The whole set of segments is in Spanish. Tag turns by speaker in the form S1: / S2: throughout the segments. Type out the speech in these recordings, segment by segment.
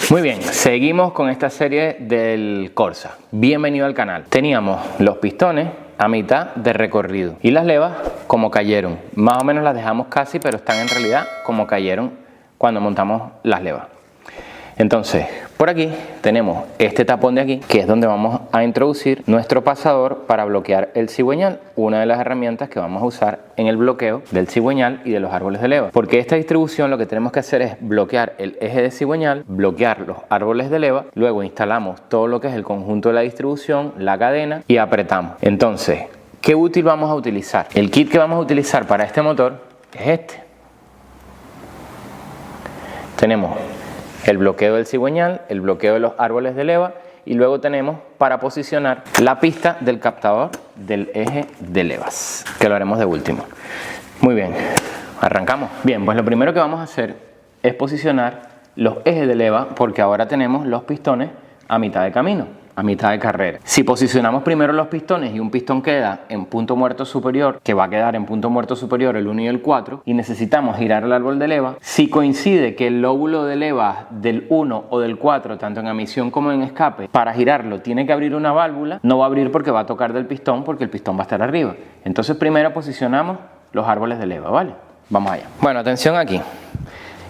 S1: Muy bien, seguimos con esta serie del Corsa. Bienvenido al canal. Teníamos los pistones a mitad de recorrido y las levas como cayeron. Más o menos las dejamos casi, pero están en realidad como cayeron cuando montamos las levas. Entonces, por aquí tenemos este tapón de aquí, que es donde vamos a introducir nuestro pasador para bloquear el cigüeñal, una de las herramientas que vamos a usar en el bloqueo del cigüeñal y de los árboles de leva. Porque esta distribución lo que tenemos que hacer es bloquear el eje de cigüeñal, bloquear los árboles de leva, luego instalamos todo lo que es el conjunto de la distribución, la cadena y apretamos. Entonces, ¿qué útil vamos a utilizar? El kit que vamos a utilizar para este motor es este. Tenemos el bloqueo del cigüeñal, el bloqueo de los árboles de leva y luego tenemos para posicionar la pista del captador del eje de levas, que lo haremos de último. Muy bien, arrancamos. Bien, pues lo primero que vamos a hacer es posicionar los ejes de leva porque ahora tenemos los pistones a mitad de camino, a mitad de carrera. Si posicionamos primero los pistones y un pistón queda en punto muerto superior, que va a quedar en punto muerto superior el 1 y el 4, y necesitamos girar el árbol de leva, si coincide que el lóbulo de leva del 1 o del 4, tanto en emisión como en escape, para girarlo tiene que abrir una válvula, no va a abrir porque va a tocar del pistón, porque el pistón va a estar arriba. Entonces primero posicionamos los árboles de leva, ¿vale? Vamos allá. Bueno, atención aquí.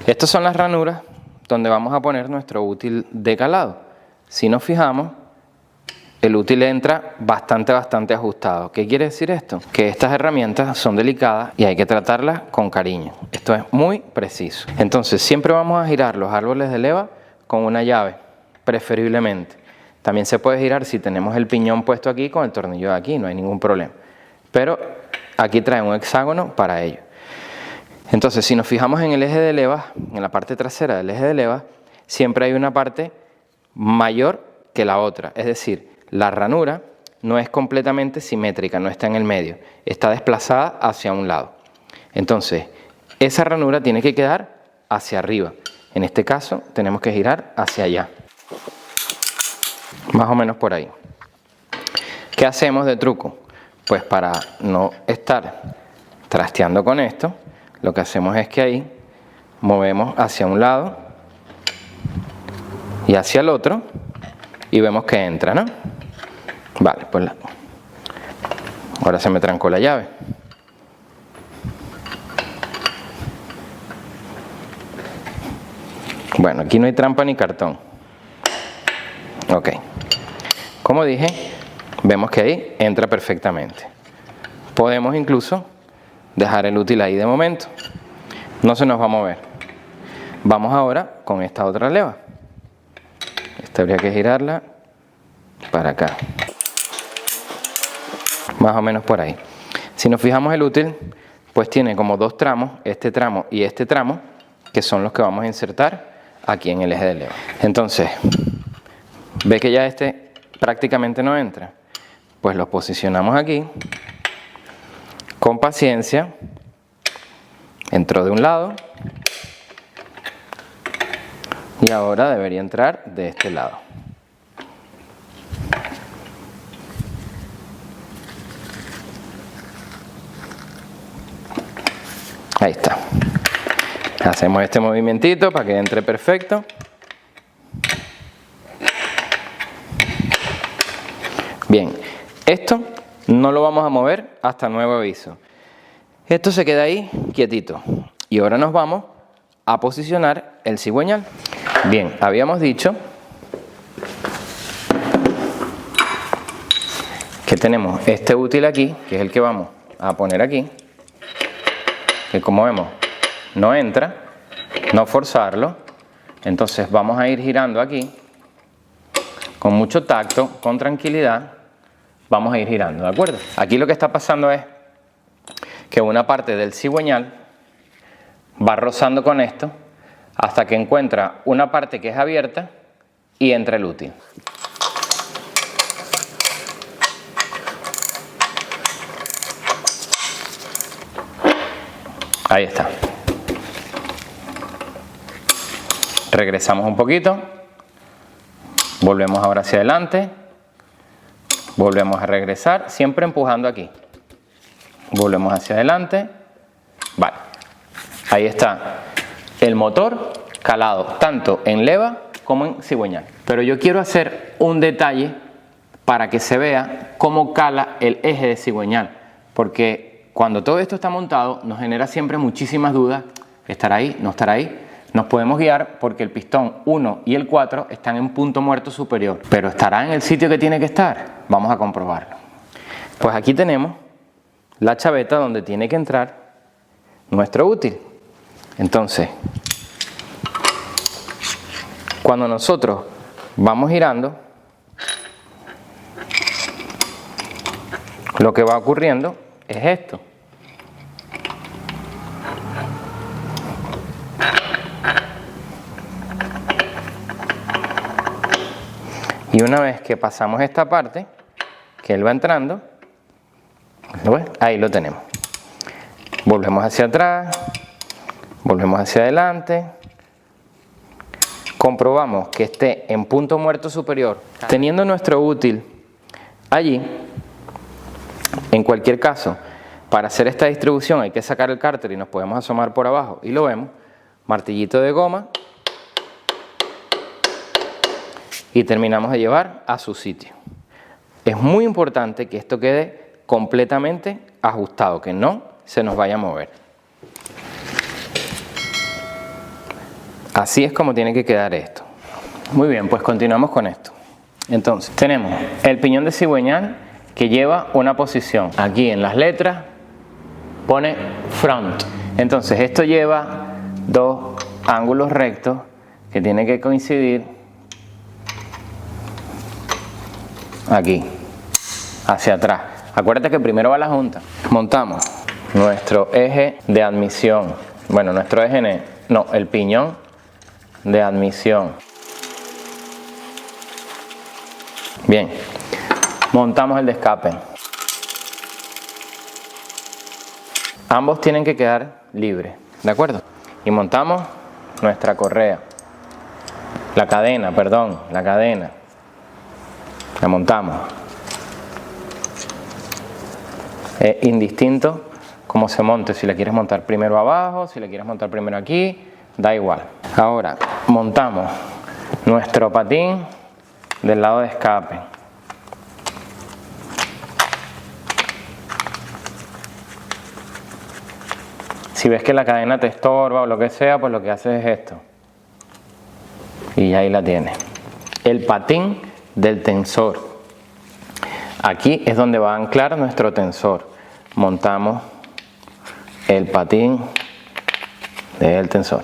S1: Estas son las ranuras donde vamos a poner nuestro útil de calado. Si nos fijamos, el útil entra bastante ajustado. ¿Qué quiere decir esto? Que estas herramientas son delicadas y hay que tratarlas con cariño. Esto es muy preciso. Entonces siempre vamos a girar los árboles de leva con una llave, preferiblemente. También se puede girar si tenemos el piñón puesto aquí con el tornillo de aquí, no hay ningún problema. Pero aquí trae un hexágono para ello. Entonces si nos fijamos en el eje de leva, en la parte trasera del eje de leva, siempre hay una parte mayor que la otra. Es decir, la ranura no es completamente simétrica, no está en el medio, está desplazada hacia un lado. Entonces, esa ranura tiene que quedar hacia arriba. En este caso, tenemos que girar hacia allá. Más o menos por ahí. ¿Qué hacemos de truco? Pues para no estar trasteando con esto, lo que hacemos es que ahí movemos hacia un lado y hacia el otro y vemos que entra, ¿no? Vale, pues ahora se me trancó la llave. Bueno, aquí no hay trampa ni cartón. Ok. Como dije, vemos que ahí entra perfectamente. Podemos incluso dejar el útil ahí de momento. No se nos va a mover. Vamos ahora con esta otra leva. Esta habría que girarla para acá. Más o menos por ahí. Si nos fijamos el útil, pues tiene como dos tramos, este tramo y este tramo, que son los que vamos a insertar aquí en el eje de leva. Entonces, ve que ya este prácticamente no entra. Pues los posicionamos aquí, con paciencia, entró de un lado y ahora debería entrar de este lado. Ahí está. Hacemos este movimientito para que entre perfecto. Bien, esto no lo vamos a mover hasta nuevo aviso. Esto se queda ahí quietito. Y ahora nos vamos a posicionar el cigüeñal. Bien, habíamos dicho que tenemos este útil aquí, que es el que vamos a poner aquí, que como vemos no entra, no forzarlo. Entonces vamos a ir girando aquí con mucho tacto, con tranquilidad, vamos a ir girando, ¿de acuerdo? Aquí lo que está pasando es que una parte del cigüeñal va rozando con esto hasta que encuentra una parte que es abierta y entra el útil. Ahí está. Regresamos un poquito. Volvemos ahora hacia adelante. Volvemos a regresar, siempre empujando aquí. Volvemos hacia adelante. Vale. Ahí está el motor calado tanto en leva como en cigüeñal. Pero yo quiero hacer un detalle para que se vea cómo cala el eje de cigüeñal, porque cuando todo esto está montado nos genera siempre muchísimas dudas. ¿Estará ahí? ¿No estará ahí? Nos podemos guiar porque el pistón 1 y el 4 están en punto muerto superior, pero ¿estará en el sitio que tiene que estar? Vamos a comprobarlo. Pues aquí tenemos la chaveta donde tiene que entrar nuestro útil. Entonces, cuando nosotros vamos girando, lo que va ocurriendo es esto. Y una vez que pasamos esta parte, que él va entrando, ahí lo tenemos. Volvemos hacia atrás, volvemos hacia adelante, comprobamos que esté en punto muerto superior. Teniendo nuestro útil allí, en cualquier caso, para hacer esta distribución hay que sacar el cárter y nos podemos asomar por abajo y lo vemos, martillito de goma, y terminamos de llevar a su sitio. Es muy importante que esto quede completamente ajustado, que no se nos vaya a mover. Así es como tiene que quedar esto. Muy bien, pues continuamos con esto. Entonces, tenemos el piñón de cigüeñal que lleva una posición. Aquí en las letras pone front. Entonces, esto lleva dos ángulos rectos que tienen que coincidir aquí, hacia atrás. Acuérdate que primero va la junta. Montamos nuestro eje de admisión. Bueno, nuestro eje no, el piñón de admisión. Bien, montamos el de escape. Ambos tienen que quedar libres, ¿de acuerdo? Y montamos nuestra correa. La cadena, perdón, la cadena. La montamos. Es indistinto cómo se monte, si la quieres montar primero abajo, si la quieres montar primero aquí, da igual. Ahora montamos nuestro patín del lado de escape. Si ves que la cadena te estorba o lo que sea, pues lo que haces es esto. Y ahí la tienes. El patín del tensor. Aquí es donde va a anclar nuestro tensor. Montamos el patín del tensor.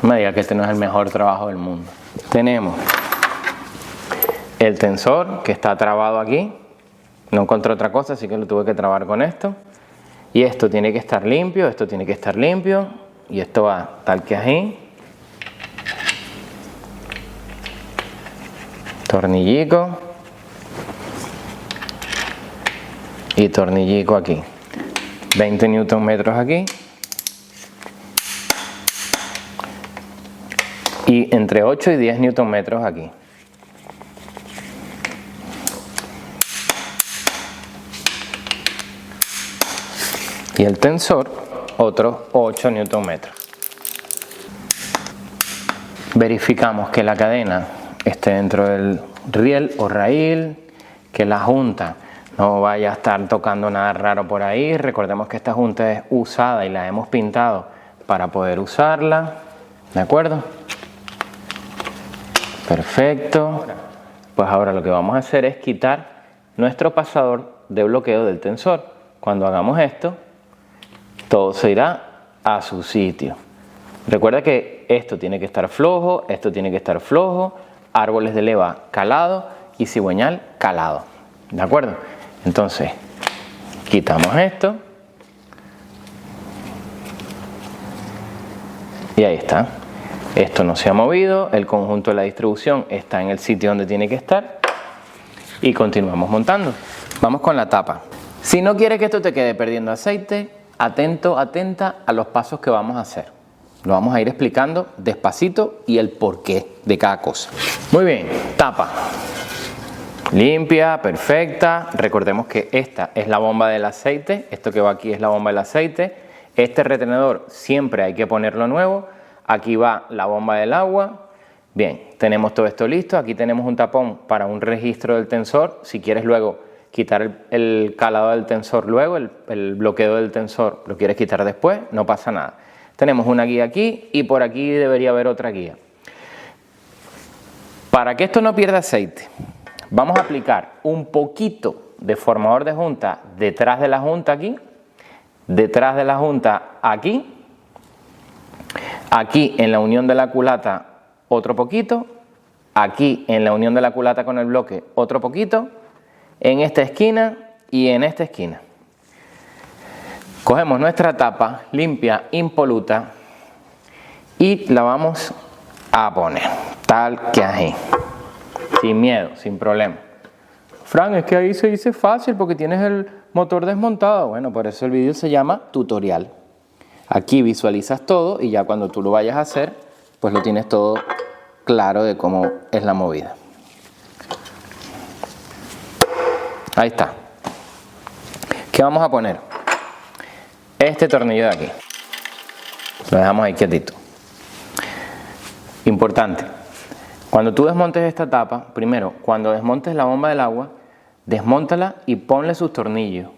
S1: No me diga que este no es el mejor trabajo del mundo. Tenemos el tensor que está trabado aquí. No encontré otra cosa, así que lo tuve que trabar con esto. Y esto tiene que estar limpio, esto tiene que estar limpio. Y esto va tal que así. Tornillico. Y tornillico aquí. 20 Nm aquí. Y entre 8 y 10 Nm aquí. Y el tensor, otros 8 Nm. Verificamos que la cadena esté dentro del riel o raíl, que la junta no vaya a estar tocando nada raro por ahí. Recordemos que esta junta es usada y la hemos pintado para poder usarla. ¿De acuerdo? Perfecto. Pues ahora lo que vamos a hacer es quitar nuestro pasador de bloqueo del tensor. Cuando hagamos esto, todo se irá a su sitio. Recuerda que esto tiene que estar flojo, esto tiene que estar flojo, árboles de leva calado y cigüeñal calado. ¿De acuerdo? Entonces, quitamos esto. Y ahí está. Esto no se ha movido, el conjunto de la distribución está en el sitio donde tiene que estar. Y continuamos montando. Vamos con la tapa. Si no quieres que esto te quede perdiendo aceite, atento, atenta a los pasos que vamos a hacer. Lo vamos a ir explicando despacito y el porqué de cada cosa. Muy bien, tapa. Limpia, perfecta. Recordemos que esta es la bomba del aceite. Esto que va aquí es la bomba del aceite. Este retenedor siempre hay que ponerlo nuevo. Aquí va la bomba del agua. Bien, tenemos todo esto listo. Aquí tenemos un tapón para un registro del tensor. Si quieres luego quitar el calado del tensor luego, el bloqueo del tensor lo quieres quitar después, no pasa nada. Tenemos una guía aquí y por aquí debería haber otra guía. Para que esto no pierda aceite, vamos a aplicar un poquito de formador de junta detrás de la junta aquí, detrás de la junta aquí, aquí en la unión de la culata otro poquito, aquí en la unión de la culata con el bloque otro poquito, en esta esquina y en esta esquina. Cogemos nuestra tapa limpia, impoluta y la vamos a poner tal que así, sin miedo, sin problema. Fran, es que ahí se dice fácil porque tienes el motor desmontado. Bueno, por eso el vídeo se llama tutorial. Aquí visualizas todo y ya cuando tú lo vayas a hacer, pues lo tienes todo claro de cómo es la movida. Ahí está. ¿Qué vamos a poner? Este tornillo de aquí. Lo dejamos ahí quietito. Importante. Cuando tú desmontes esta tapa, primero, cuando desmontes la bomba del agua, desmóntala y ponle sus tornillos,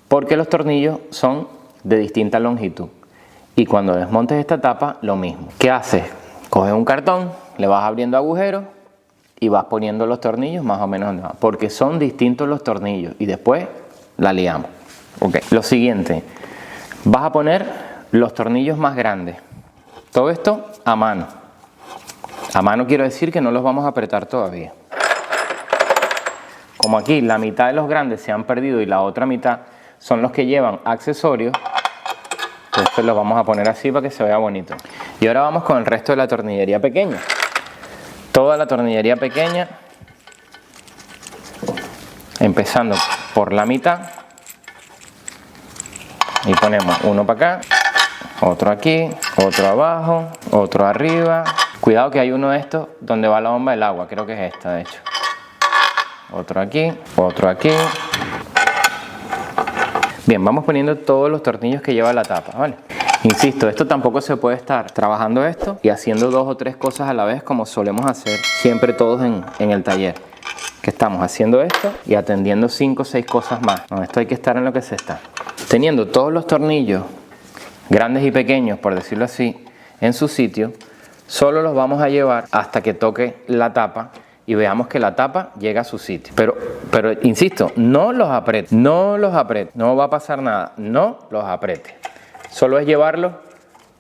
S1: porque los tornillos son de distinta longitud. Y cuando desmontes esta tapa, lo mismo. ¿Qué haces? Coges un cartón, le vas abriendo agujeros y vas poniendo los tornillos más o menos donde van, porque son distintos los tornillos y después la liamos. Okay. Lo siguiente, vas a poner los tornillos más grandes. Todo esto a mano. A mano quiero decir que no los vamos a apretar todavía. Como aquí la mitad de los grandes se han perdido y la otra mitad son los que llevan accesorios, entonces los vamos a poner así para que se vea bonito. Y ahora vamos con el resto de la tornillería pequeña. Toda la tornillería pequeña, empezando por la mitad. Y ponemos uno para acá, otro aquí, otro abajo, otro arriba. Cuidado que hay uno de estos donde va la bomba del agua, creo que es esta de hecho. Otro aquí, otro aquí. Bien, vamos poniendo todos los tornillos que lleva la tapa, ¿vale? Insisto, esto tampoco se puede estar trabajando esto y haciendo 2 o 3 cosas a la vez como solemos hacer siempre todos en el taller. Que estamos haciendo esto y atendiendo 5 o 6 cosas más. No, esto hay que estar en lo que se está. Teniendo todos los tornillos, grandes y pequeños, por decirlo así, en su sitio, solo los vamos a llevar hasta que toque la tapa y veamos que la tapa llega a su sitio. Pero insisto, no los apriete, no los apriete, no va a pasar nada, no los apriete. Solo es llevarlos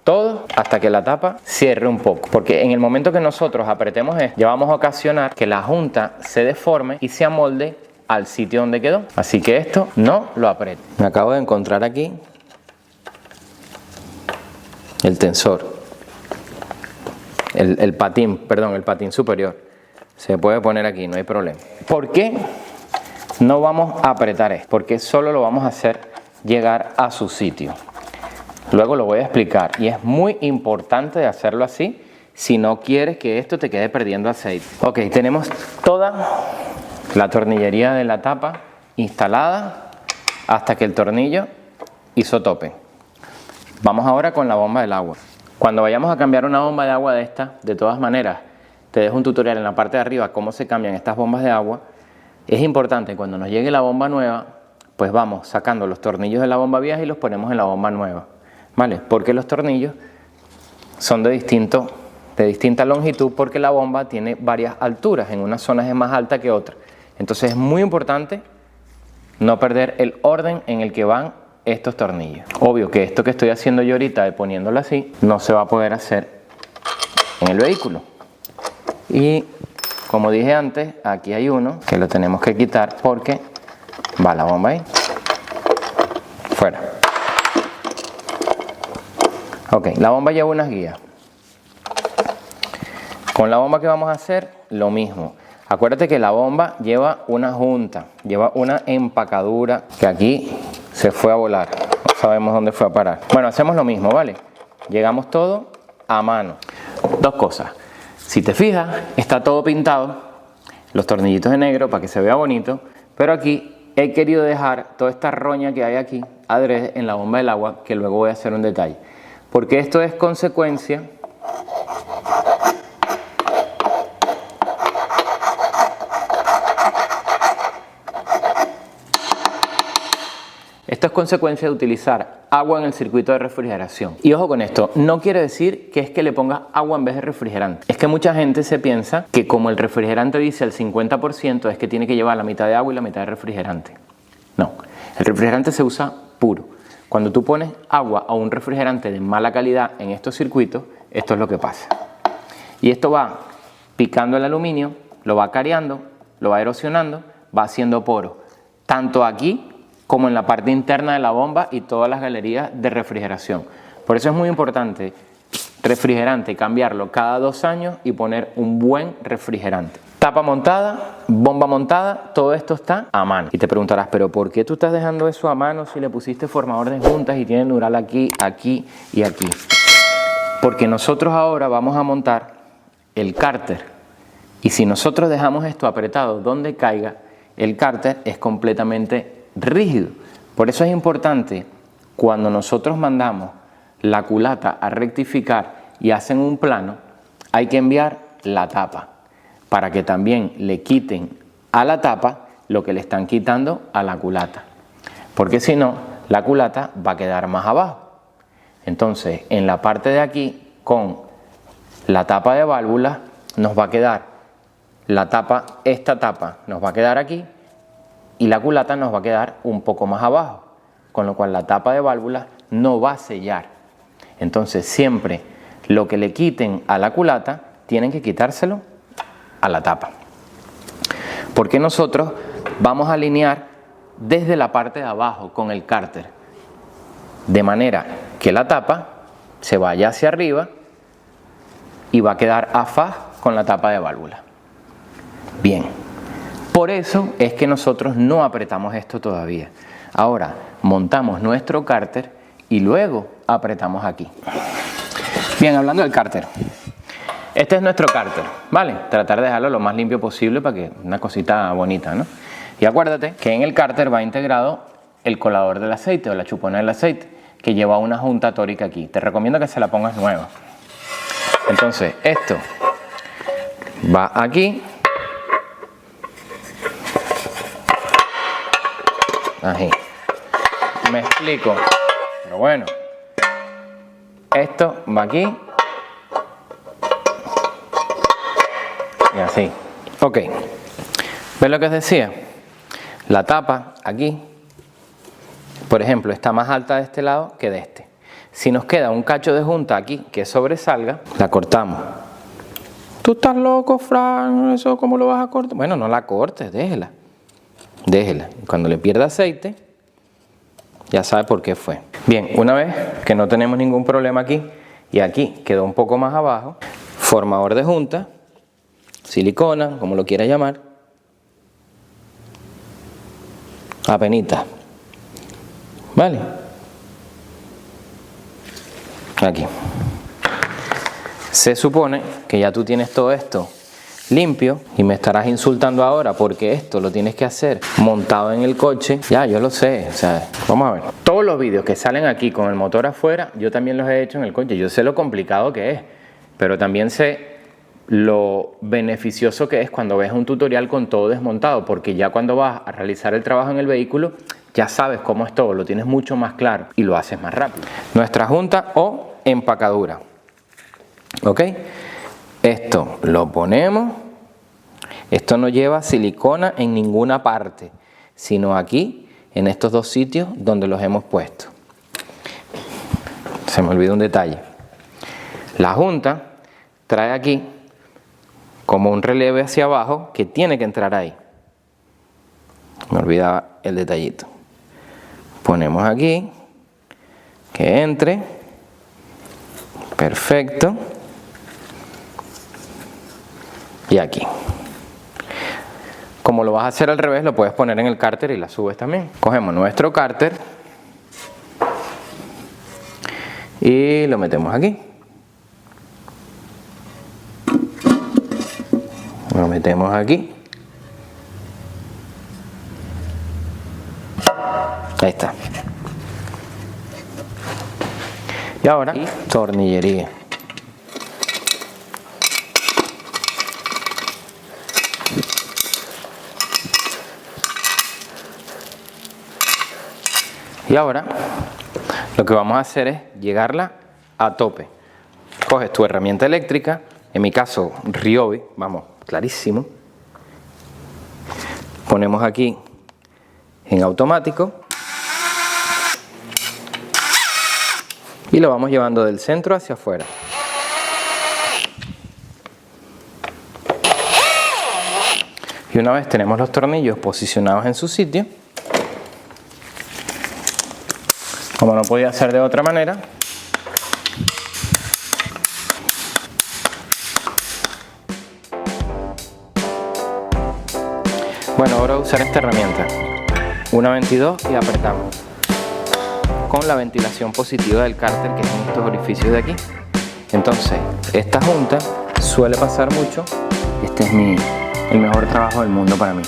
S1: todos hasta que la tapa cierre un poco. Porque en el momento que nosotros apretemos esto, ya vamos a ocasionar que la junta se deforme y se amolde al sitio donde quedó. Así que esto no lo apriete. Me acabo de encontrar aquí el tensor. El patín superior. Se puede poner aquí, no hay problema. ¿Por qué no vamos a apretar esto? Porque solo lo vamos a hacer llegar a su sitio. Luego lo voy a explicar y es muy importante de hacerlo así si no quieres que esto te quede perdiendo aceite. Ok, tenemos toda la tornillería de la tapa instalada hasta que el tornillo hizo tope. Vamos ahora con la bomba del agua. Cuando vayamos a cambiar una bomba de agua de esta, de todas maneras, te dejo un tutorial en la parte de arriba cómo se cambian estas bombas de agua. Es importante cuando nos llegue la bomba nueva, pues vamos sacando los tornillos de la bomba vieja y los ponemos en la bomba nueva, ¿vale? Porque los tornillos son de distinta longitud porque la bomba tiene varias alturas, en unas zonas es más alta que otras. Entonces es muy importante no perder el orden en el que van estos tornillos. Obvio que esto que estoy haciendo yo ahorita de poniéndolo así, no se va a poder hacer en el vehículo. Y como dije antes, aquí hay uno que lo tenemos que quitar porque va la bomba ahí. Fuera. Ok, la bomba lleva unas guías. Con la bomba que vamos a hacer, lo mismo. Acuérdate que la bomba lleva una junta, lleva una empacadura que aquí se fue a volar. No sabemos dónde fue a parar. Bueno, hacemos lo mismo, ¿vale? Llegamos todo a mano. 2 cosas. Si te fijas, está todo pintado. los tornillitos de negro para que se vea bonito, pero aquí he querido dejar toda esta roña que hay aquí adrede en la bomba del agua, que luego voy a hacer un detalle, porque esto es consecuencia de utilizar agua en el circuito de refrigeración. Y ojo con esto, no quiere decir que es que le pongas agua en vez de refrigerante. Es que mucha gente se piensa que como el refrigerante dice el 50%, es que tiene que llevar la mitad de agua y la mitad de refrigerante. No, el refrigerante se usa puro. Cuando tú pones agua a un refrigerante de mala calidad en estos circuitos, esto es lo que pasa. Y esto va picando el aluminio, lo va cariando, lo va erosionando, va haciendo poros, tanto aquí como en la parte interna de la bomba y todas las galerías de refrigeración. Por eso es muy importante refrigerante, cambiarlo cada 2 años y poner un buen refrigerante. Tapa montada, bomba montada, todo esto está a mano. Y te preguntarás, pero ¿por qué tú estás dejando eso a mano si le pusiste formador de juntas y tiene Nural aquí, aquí y aquí? Porque nosotros ahora vamos a montar el cárter. Y si nosotros dejamos esto apretado donde caiga, el cárter es completamente rígido. Por eso es importante cuando nosotros mandamos la culata a rectificar y hacen un plano, hay que enviar la tapa para que también le quiten a la tapa lo que le están quitando a la culata, porque si no la culata va a quedar más abajo. Entonces en la parte de aquí con la tapa de válvula nos va a quedar la tapa, esta tapa nos va a quedar aquí y la culata nos va a quedar un poco más abajo, con lo cual la tapa de válvula no va a sellar. Entonces siempre lo que le quiten a la culata tienen que quitárselo a la tapa, porque nosotros vamos a alinear desde la parte de abajo con el cárter, de manera que la tapa se vaya hacia arriba y va a quedar a faz con la tapa de válvula. Bien. Por eso es que nosotros no apretamos esto todavía. Ahora montamos nuestro cárter y luego apretamos aquí. Bien, hablando del cárter. Este es nuestro cárter, ¿vale? Tratar de dejarlo lo más limpio posible para que una cosita bonita, ¿no? Y acuérdate que en el cárter va integrado el colador del aceite o la chupona del aceite, que lleva una junta tórica aquí. Te recomiendo que se la pongas nueva. Entonces, esto va aquí. Ahí. Me explico. Pero bueno. Esto va aquí. Y así. Ok. ¿Ves lo que os decía? La tapa aquí, por ejemplo, está más alta de este lado que de este. Si nos queda un cacho de junta aquí que sobresalga, la cortamos. ¿Tú estás loco, Fran? ¿Eso cómo lo vas a cortar? Bueno, no la cortes, déjela. Déjela. Cuando le pierda aceite, ya sabe por qué fue. Bien, una vez que no tenemos ningún problema aquí, y aquí quedó un poco más abajo, formador de junta, silicona, como lo quiera llamar, apenita, ¿vale? Aquí. Se supone que ya tú tienes todo esto limpio y me estarás insultando ahora porque esto lo tienes que hacer montado en el coche. Ya, yo lo sé, o sea, vamos a ver. Todos los vídeos que salen aquí con el motor afuera, yo también los he hecho en el coche. Yo sé lo complicado que es, pero también sé lo beneficioso que es cuando ves un tutorial con todo desmontado, porque ya cuando vas a realizar el trabajo en el vehículo, ya sabes cómo es todo, lo tienes mucho más claro y lo haces más rápido. Nuestra junta o empacadura. ¿Ok? Esto lo ponemos. Esto no lleva silicona en ninguna parte, sino aquí, en estos dos sitios donde los hemos puesto. Se me olvidó un detalle. La junta trae aquí como un relieve hacia abajo que tiene que entrar ahí. Me olvidaba el detallito. Ponemos aquí, que entre. Perfecto. Y aquí. Como lo vas a hacer al revés, lo puedes poner en el cárter y la subes también. Cogemos nuestro cárter y lo metemos aquí. Lo metemos aquí Ahí está. Y ahora, tornillería. Y ahora lo que vamos a hacer es llegarla a tope. Coges tu herramienta eléctrica, en mi caso Ryobi, vamos, clarísimo. Ponemos aquí en automático y lo vamos llevando del centro hacia afuera. Y una vez tenemos los tornillos posicionados en su sitio, como no podía ser de otra manera, bueno, ahora usar esta herramienta, una 22 y apretamos con la ventilación positiva del cárter que es en estos orificios de aquí. Entonces, esta junta suele pasar mucho. Este es el mejor trabajo del mundo para mí.